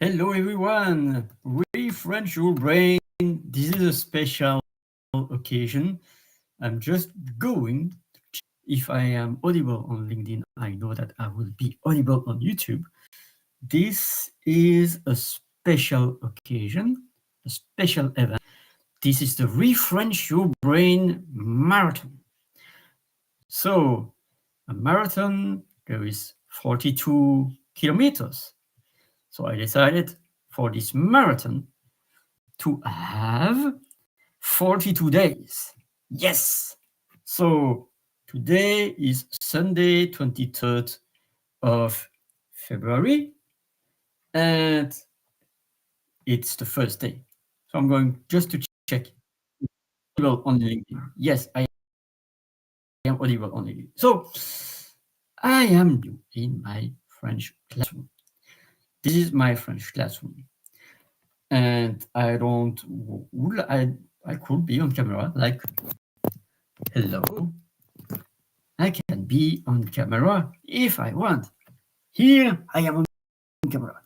Hello everyone, refresh your brain. This is a special occasion. I'm just going to check if I am audible on LinkedIn. I know that I will be audible on YouTube. This is a special occasion, a special event. This is the Refresh Your Brain Marathon. So, a marathon, there is 42 kilometers. So I decided for this marathon to have 42 days. Yes. So today is Sunday, 23rd of February, and it's the first day. So I'm going just to check. Audible on LinkedIn. Yes, I am audible on LinkedIn. So I am new in my French classroom. This is my French classroom. And I don't, I could be on camera, like, hello, I can be on camera if I want. Here I am on camera,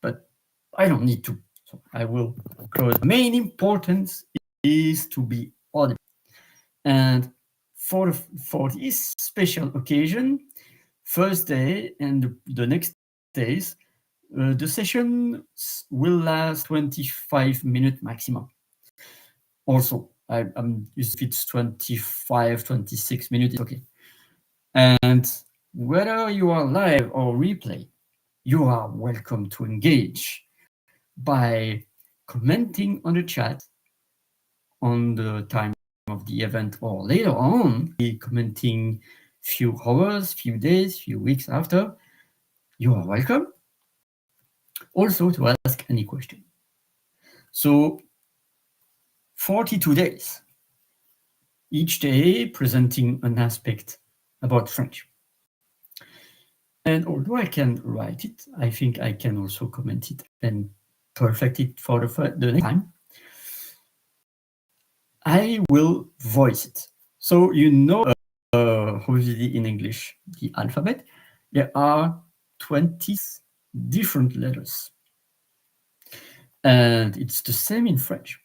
but I don't need to. So I will close. Main importance is to be audible. And for this special occasion, first day and the next days, the session will last 25 minutes maximum. Also, if it's 25, 26 minutes, it's okay. And whether you are live or replay, you are welcome to engage by commenting on the chat on the time of the event or later on, commenting few hours, few days, few weeks after. You are welcome also to ask any question. So 42 days, each day presenting an aspect about French. And although I can write it, I think I can also comment it and perfect it for the next time. I will voice it. So you know, obviously in English, the alphabet, there are 20 different letters. And it's the same in French.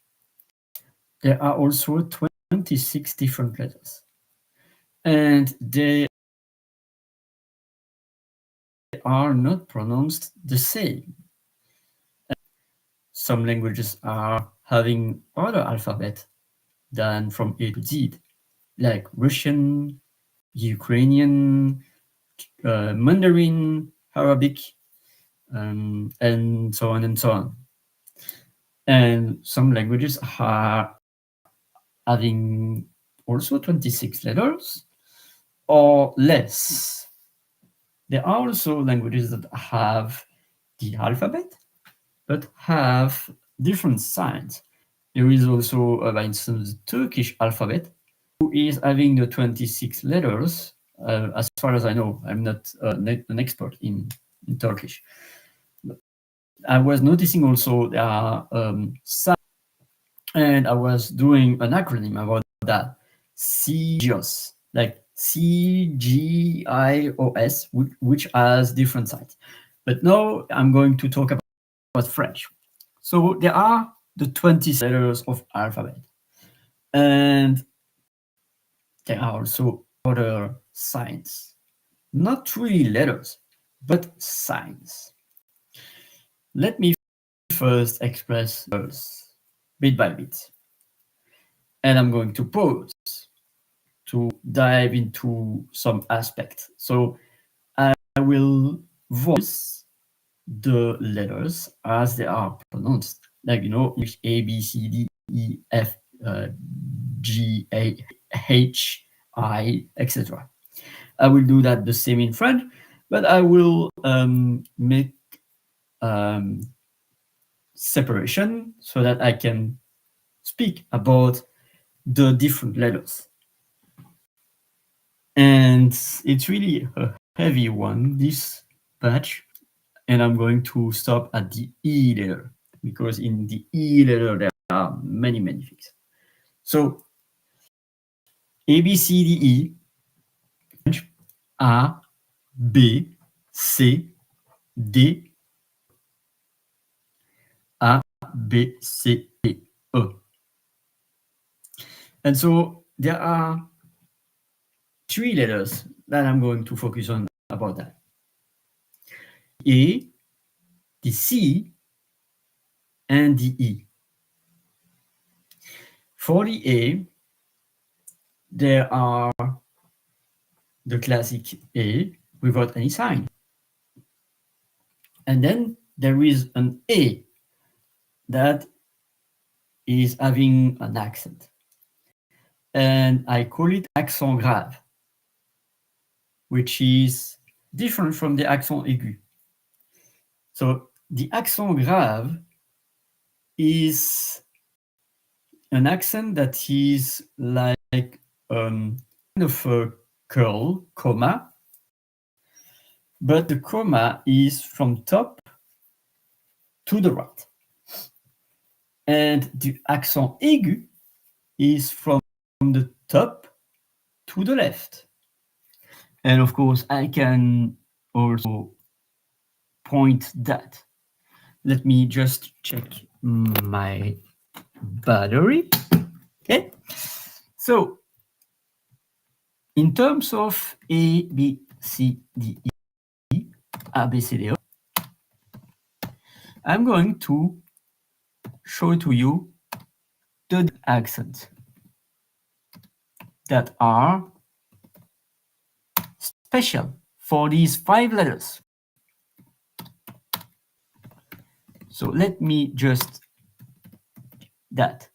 There are also 26 different letters. And they are not pronounced the same. Some languages are having other alphabet than from A to Z, like Russian, Ukrainian, Mandarin, Arabic, and so on and so on. And some languages are having also 26 letters or less. There are also languages that have the alphabet, but have different signs. There is also, for instance, the Turkish alphabet, who is having the 26 letters. As far as I know, I'm not an expert in Turkish. But I was noticing also there are signs, and I was doing an acronym about that. CGIOS, like CGIOS, which has different signs. But now I'm going to talk about French. So there are the 20 letters of alphabet, and there are also other signs, not really letters, but signs. Let me first express those bit by bit, and I'm going to pause to dive into some aspects. So I will voice the letters as they are pronounced, like, you know, A, B, C, D, E, F, G, A, H, I, etc. I will do that the same in French, but I will make separation so that I can speak about the different letters. And it's really a heavy one, this batch, and I'm going to stop at the E letter, because in the E letter there are many things. So A, B, C, D, E, A, B, C, D, B, C, D, E. And so there are 3 letters that I'm going to focus on about that. A, the C, and the E. For the A, there are the classic A without any sign. And then there is an A that is having an accent. And I call it accent grave, which is different from the accent aigu. So the accent grave is an accent that is like kind of a curl, comma, but the comma is from top to the right. And the accent aigu is from the top to the left. And of course, I can also point that. Let me just check my battery. Okay. So in terms of A, B, C, D, E, A, B, C, D, E, I'm going to show to you the accents that are special for these 5 letters. So let me just that.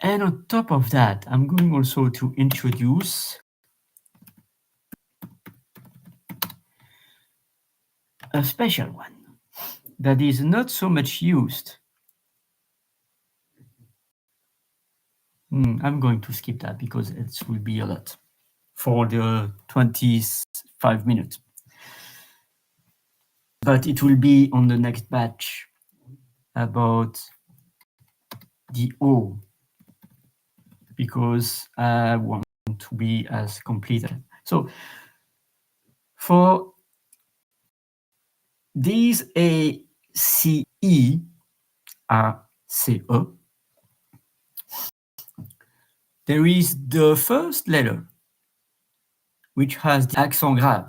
And on top of that, I'm going also to introduce a special one that is not so much used. I'm going to skip that because it will be a lot for the 25 minutes. But it will be on the next batch about the O, because I want to be as complete. So for these A, C, E, A, C, E, there is the first letter, which has the accent grave.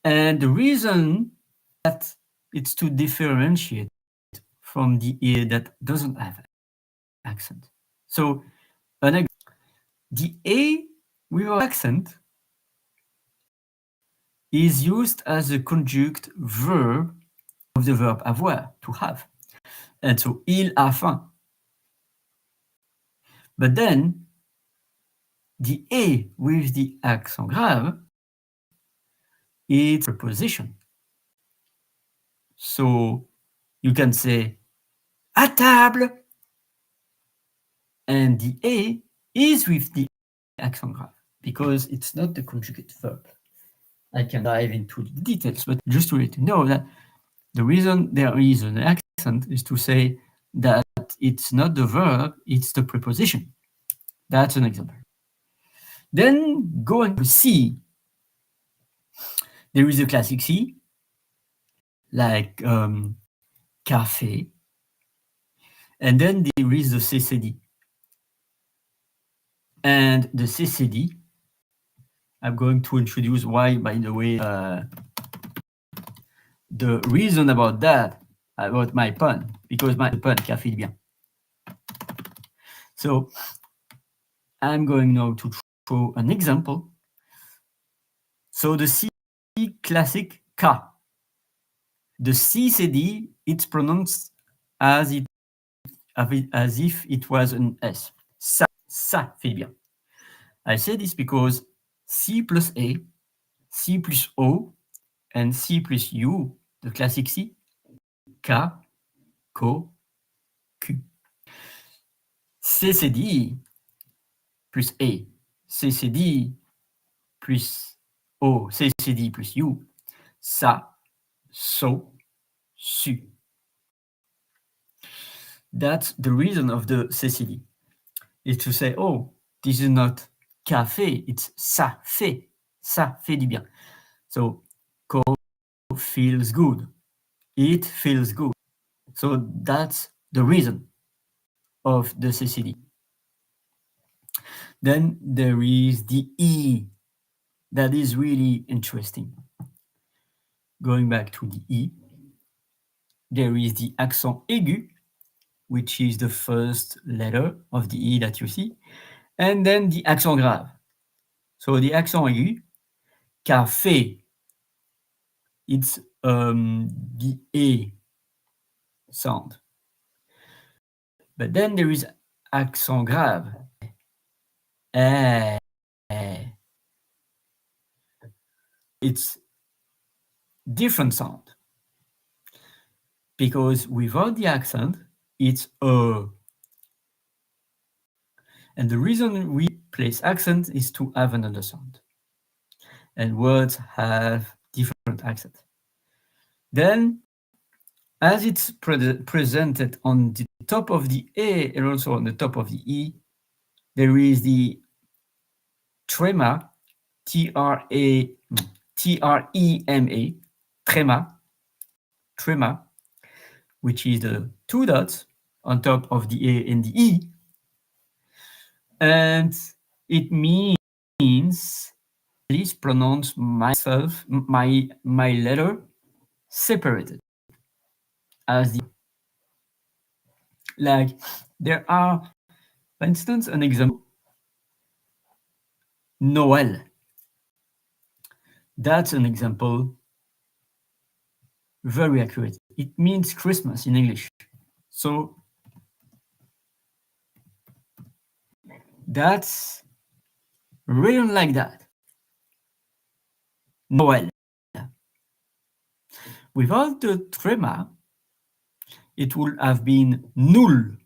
And the reason that it's to differentiate from the A that doesn't have accent. So the A without accent is used as a conjugate verb of the verb avoir, to have. And so, il a faim. But then, the A with the accent grave, it's a preposition. So, you can say, à table. And the A is with the accent grave, because it's not the conjugate verb. I can dive into the details, but just to let you know that the reason there is an accent is to say that it's not the verb, it's the preposition. That's an example. Then going to C. There is a classic C, like café. And then there is the CCD. And the CCD, I'm going to introduce why, by the way, the reason about that, about my pun, because my pun, café bien. So I'm going now to show an example. So the C classic K. The CCD, it's pronounced as if it was an S. Ça fait bien. I say this because C plus A, C plus O, and C plus U, the classic C, K, Co, Q. CCD plus A, CCD plus O, CCD plus U, ça, so, su. That's the reason of the CCD, is to say, oh, this is not café, it's ça fait du bien. So feels good. It feels good. So that's the reason of the CCD. Then there is the E. That is really interesting. Going back to the E, there is the accent aigu, which is the first letter of the E that you see, and then the accent grave. So the accent aigu, café, it's the A sound. But then there is accent grave. Eh. It's different sound. Because without the accent, it's a. And the reason we place accent is to have another sound. And words have different accents. Then, as it's presented on the top of the A and also on the top of the E, there is the trema, T-R-E-M-A, trema, which is the two dots on top of the A and the E. And it means, please pronounce myself, my letter separated as the, like, there are, for instance, an example, Noël. That's an example very accurate. It means Christmas in English. So that's written like that. Noël. Without the trema, it would have been nul.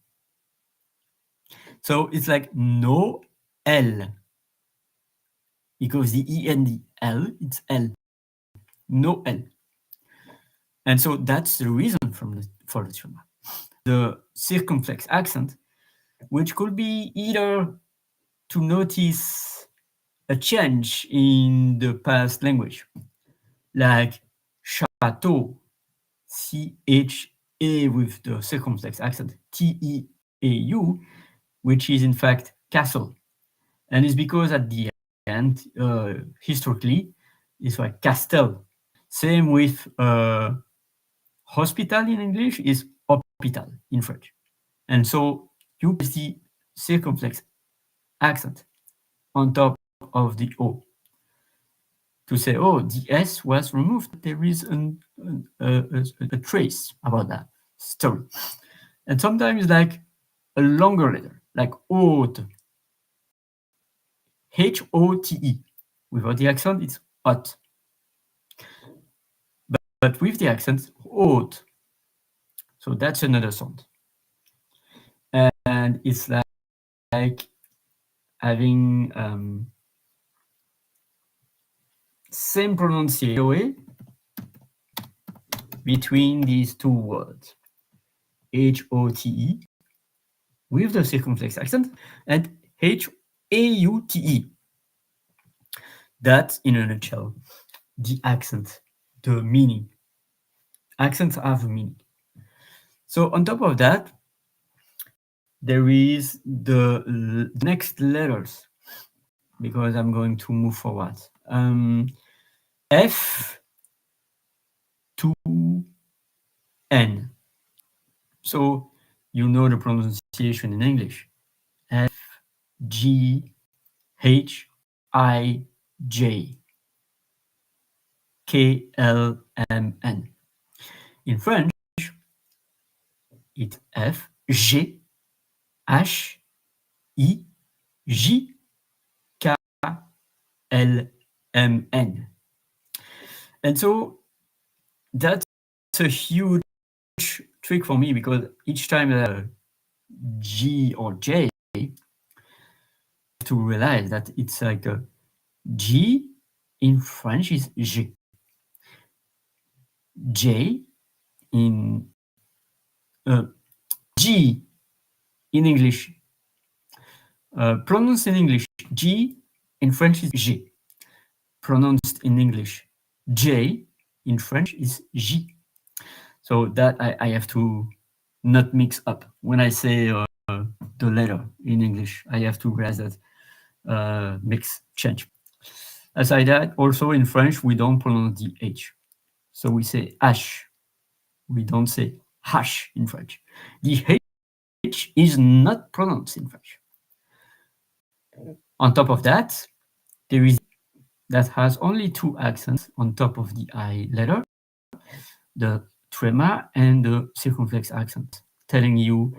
So it's like no L. Because the E and the L, it's L. No L. And so that's the reason for the trema. The circumflex accent, which could be either to notice a change in the past language, like chateau, C-H-A with the circumflex accent, T-E-A-U, which is in fact castle. And it's because at the end, historically, it's like castel. Same with hospital in English is hôpital in French. And so you place the circumflex accent on top of the O to say, oh, the S was removed. There is a trace about that story. And sometimes like a longer letter, like haute, H-O-T-E. Without the accent, it's hot. But with the accent, haute. So that's another sound. And it's like having same pronunciation between these two words, H-O-T-E, with the circumflex accent, and H-A-U-T-E. That's, in a nutshell, the accent, the meaning. Accents have a meaning. So on top of that, there is the next letters, because I'm going to move forward. F to N. So you know the pronunciation in English. F, G, H, I, J, K, L, M, N. In French, it's F, G, H, I, J, K, L, M, N. And so that's a huge trick for me, because each time G or J, to realize that it's like a G in French is G. J in G in English, pronounced in English, G in French is G. Pronounced in English, J in French is J. So that I have to not mix up. When I say the letter in English, I have to realize that change. Aside that, also in French, we don't pronounce the H. So we say H. We don't say hash in French. The H is not pronounced in French. On top of that, there is that has only two accents on top of the I letter, the trema and the circumflex accent, telling you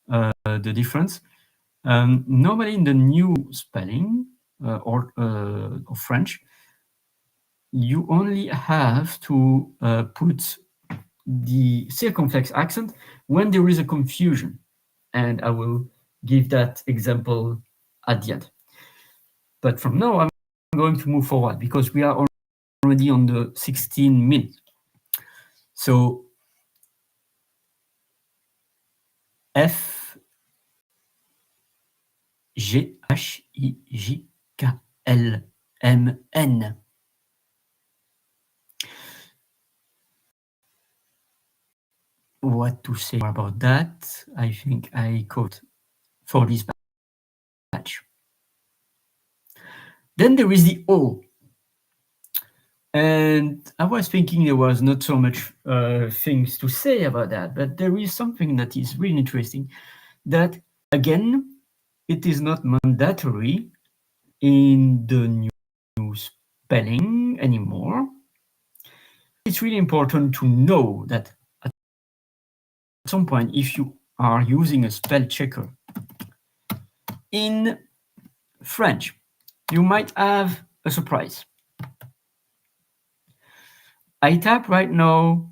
the difference. Normally in the new spelling of French, you only have to put the circumflex accent when there is a confusion. And I will give that example at the end. But from now, I'm going to move forward because we are already on the 16 minutes. So F, G, H, I, J, K, L, M, N. What to say about that? I think I quote for this batch. Then there is the O. And I was thinking there was not so much things to say about that, but there is something that is really interesting, that again, it is not mandatory in the new spelling anymore. It's really important to know that at some point, if you are using a spell checker in French, you might have a surprise. I type right now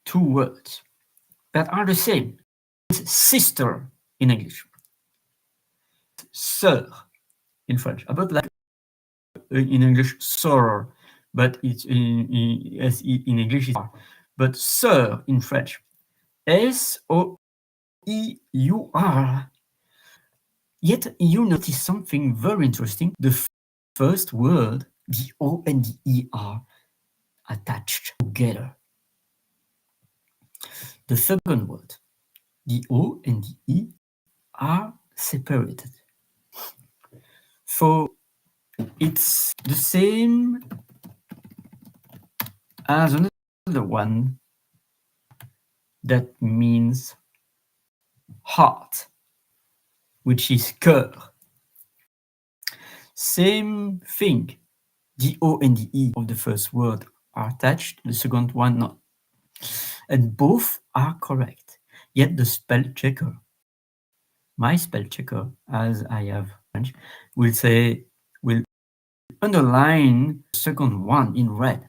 two words that are the same. It's sister in English, sœur in French, about like in English sœur, but it's in English it's but sœur in French, S-O-E-U-R. Yet you notice something very interesting. The first word, the O and the E are attached together. The second word, the O and the E are separated. So it's the same as another one that means heart, which is cœur. Same thing. The O and the E of the first word are attached, the second one not. And both are correct. Yet the spell checker, my spell checker, as I have French, will underline the second one in red.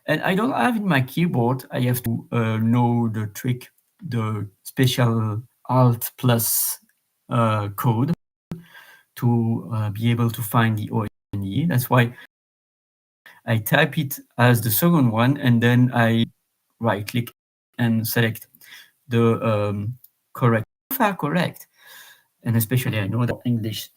And I don't have in my keyboard, I have to know the trick, the special Alt plus code to be able to find the O and the E. That's why I type it as the second one, and then I right click and select the correct. Both are correct, and especially I know that English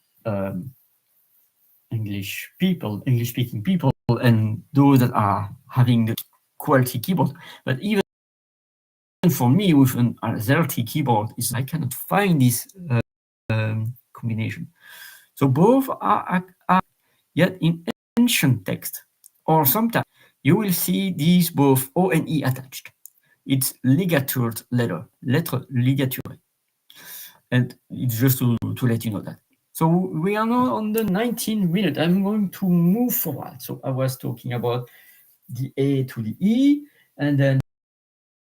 speaking people, and those that are having the quality keyboard. But even for me, with an RZT keyboard, I cannot find this combination. So both are yet in ancient text, or sometimes you will see these both O and E attached. It's ligatured letter ligature. And it's just to let you know that. So we are now on the 19 minutes. I'm going to move forward. So I was talking about the A to the E, and then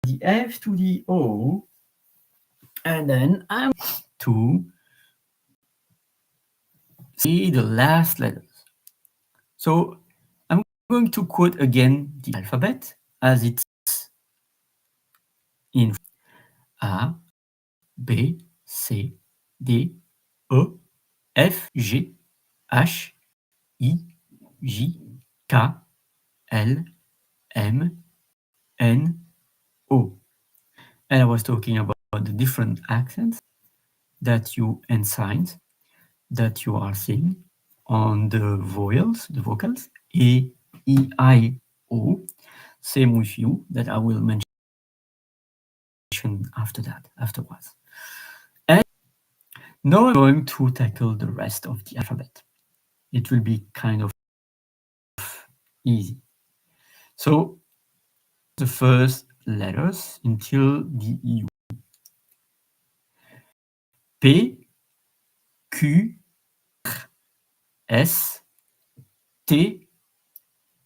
the F to the O, and then I'm to see the last letters. So I'm going to quote again the alphabet as it's in A, B, C, D, E, F, G, H, I, J, K, L, M, N, O. And I was talking about the different accents that and signs that you are seeing on the vocals, E, E-I-O. Same with you, that I will mention afterwards. And now I'm going to tackle the rest of the alphabet. It will be kind of easy. So the first letters until the U. P, Q, R, S, T,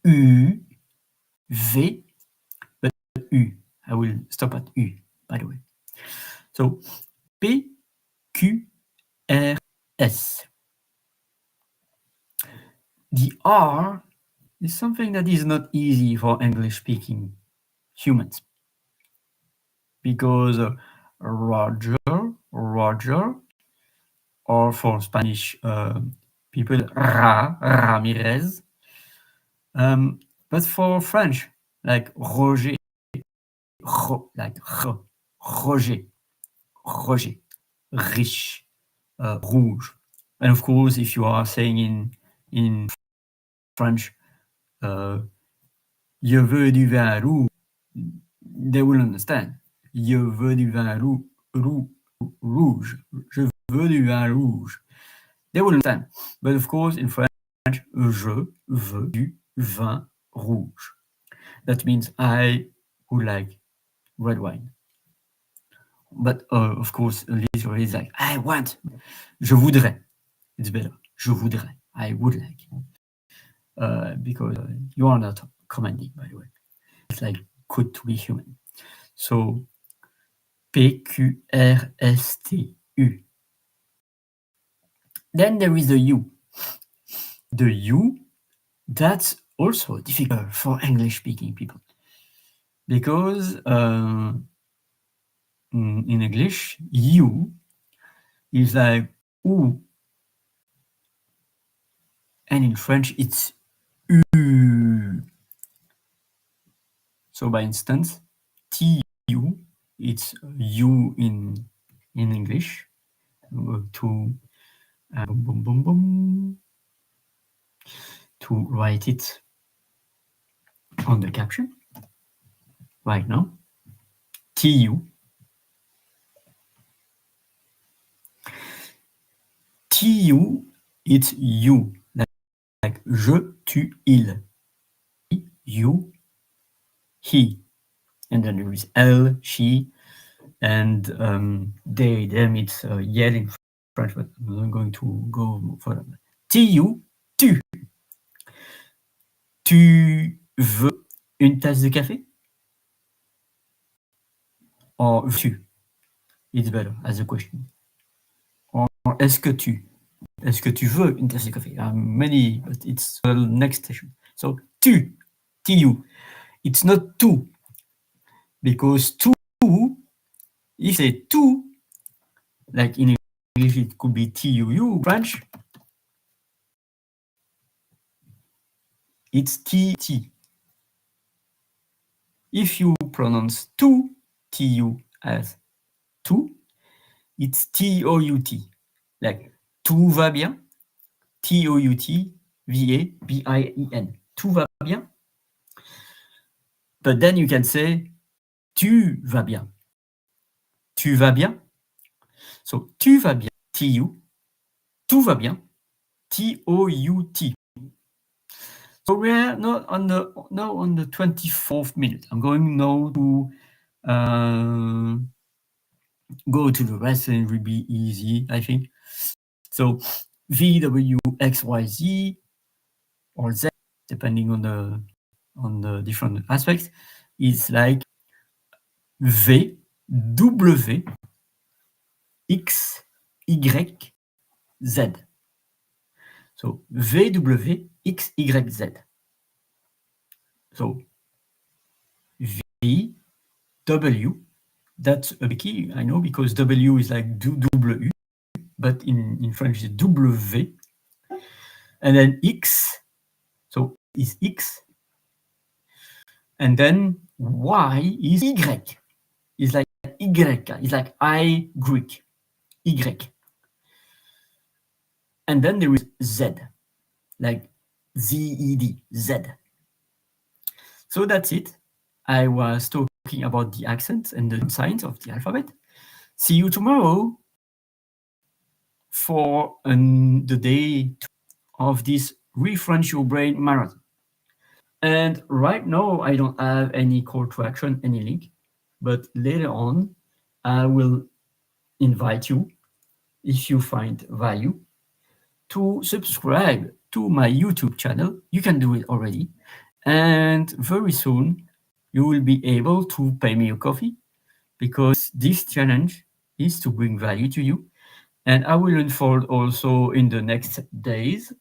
U, V, but U. I will stop at U, by the way. So P, Q, R, S. The R is something that is not easy for English-speaking humans, because Roger, or for Spanish people, Ramirez. But for French, like Roger, like Roger, riche, rouge. And of course, if you are saying in French, je veux du vin rouge, they will understand. Je veux du vin rouge. Je veux du vin rouge. They will understand. But of course, in French, je veux du vin rouge. That means I would like red wine. But of course, literally it's like, I want. Je voudrais. It's better. Je voudrais. I would like. Because you are not commanding, by the way. It's like good to be human. So P-Q-R-S-T-U. Then there is the U. The U, that's also difficult for English-speaking people. Because in English, U is like OU. And in French, it's U. So by instance, TU, it's U in English. To write it on the caption right now. TU. TU, it's you, like je, tu, il. You, he. And then there is elle, she, and they, them, it's yell in French, but I'm not going to go further. TU, tu. Tu veux une tasse de café? Or tu? It's better as a question. Or est-ce que tu? Est-ce que tu veux une tasse de café? Many, but it's the next station. So tu, tu. It's not tu, because tu, if you say tu, like in English it could be TUU, French, it's TT. If you pronounce TU as tu, it's TOUT, like tout va bien, TOUT, VABIEN, tout va bien. But then you can say tu vas bien. Tu vas bien. So tu vas bien, TU, tout va bien, TOUT. So we're now on the 24th minute. I'm going now to go to the rest, and it will be easy, I think. So V, W, X, Y, Z, or Z, depending on the different aspects, is like V, W, X, Y, Z. So V, W, X, Y, Z. So V, W, that's a key, I know, because W is like W, but in French it's W. And then X, so is X. And then Y is Y. It's like Y, it's like I Greek, Y. And then there is Z, like ZED, Z. So that's it. I was talking about the accents and the signs of the alphabet. See you tomorrow for the day of this Refrench Your Brain marathon. And right now, I don't have any call to action, any link, but later on, I will invite you, if you find value, to subscribe to my YouTube channel. You can do it already. And very soon, you will be able to pay me a coffee because this challenge is to bring value to you. And I will unfold also in the next days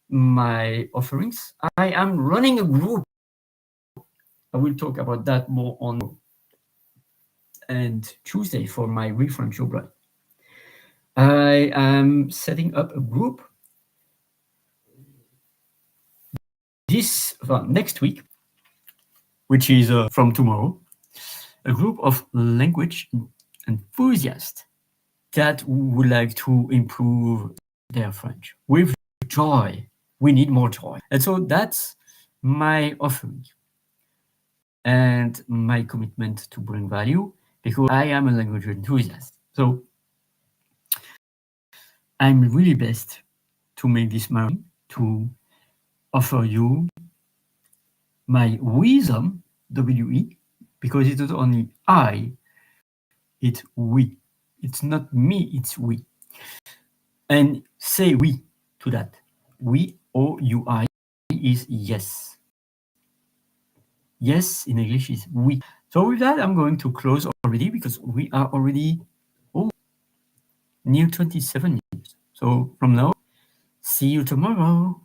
my offerings. I am running a group. I will talk about that more on and Tuesday for my Refrench Your Brain. I am setting up a group next week, which is from tomorrow, a group of language enthusiasts that would like to improve their French with joy. We need more joy. And so that's my offering and my commitment to bring value because I am a language enthusiast. So I'm really best to make this marathon to offer you my wisdom, W-E, because it's not only I, it's we. It's not me, it's we. And say we to that. We, O-U-I, is yes. Yes in English is we. So with that, I'm going to close already because we are already near 27 minutes. So from now, see you tomorrow.